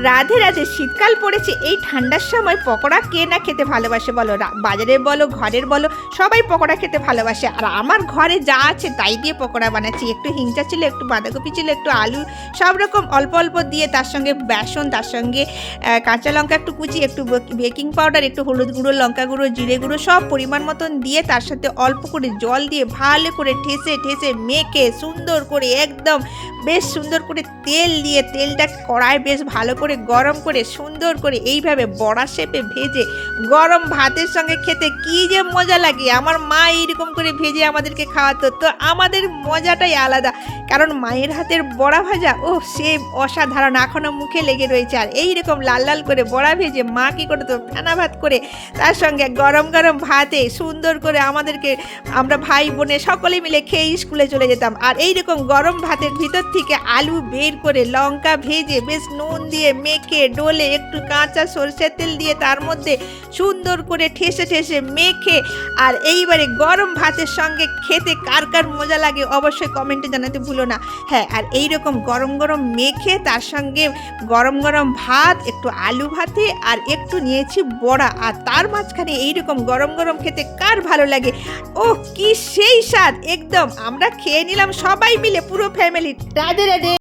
রাধে রাধে। শীতকাল পড়েছে, এই ঠান্ডার সময় পকোড়া কে না খেতে ভালোবাসে বলো? বাজারের বলো, ঘরের বলো, সবাই পকোড়া খেতে ভালোবাসে। আর আমার ঘরে যা আছে তাই দিয়ে পকোড়া বানাচ্ছি। একটু হিংচা ছিল, একটু বাঁধাকপি ছিল, একটু আলু, সব রকম অল্প অল্প দিয়ে, তার সঙ্গে বেসন, তার সঙ্গে কাঁচা লঙ্কা একটু কুচি, একটু বেকিং পাউডার, একটু হলুদ গুঁড়ো, লঙ্কা গুঁড়ো, জিরে গুঁড়ো সব পরিমাণ মতন দিয়ে, তার সাথে অল্প করে জল দিয়ে ভালো করে ঠেসে ঠেসে মেখে সুন্দর করে একদম বেশ সুন্দর করে তেল দিয়ে, তেলটা কড়ায় বেশ ভালো করে গরম করে সুন্দর করে এইভাবে বড়া শেপে ভেজে গরম ভাতের সঙ্গে খেতে কি যে মজা লাগে। আমার মা এইরকম করে ভেজে আমাদেরকে খাওয়াতো, তো আমাদের মজাটাই আলাদা। কারণ মায়ের হাতের বড়া ভাজা ও সে অসাধারণ, এখনও মুখে লেগে রয়েছে। আর এইরকম লাল লাল করে বড়া ভেজে মা কী করতো, ফেনা ভাত করে তার সঙ্গে গরম গরম ভাতে সুন্দর করে আমাদেরকে, আমরা ভাই বোনে সকলে মিলে খেয়ে স্কুলে চলে যেতাম। আর এইরকম গরম ভাতের ভিতর থেকে আলু বের করে লঙ্কা ভেজে বেশ নুন দিয়ে মেখে ডলে একটু কাঁচা সরষের তেল দিয়ে তার মধ্যে সুন্দর করে ঠেসে ঠেসে মেখে, আর এইবারে গরম ভাতের সঙ্গে খেতে কার কার মজা লাগে অবশ্যই কমেন্টে জানাতে ভুলো না। হ্যাঁ, আর এইরকম গরম গরম মেখে তার সঙ্গে গরম গরম ভাত, একটু আলু ভাতে, আর একটু নিয়েছি বড়া, আর তার মাঝখানে এইরকম গরম গরম খেতে কার ভালো লাগে। ও কি সেই স্বাদ! একদম আমরা খেয়ে নিলাম সবাই মিলে, পুরো ফ্যামিলি। রাধে রাধে।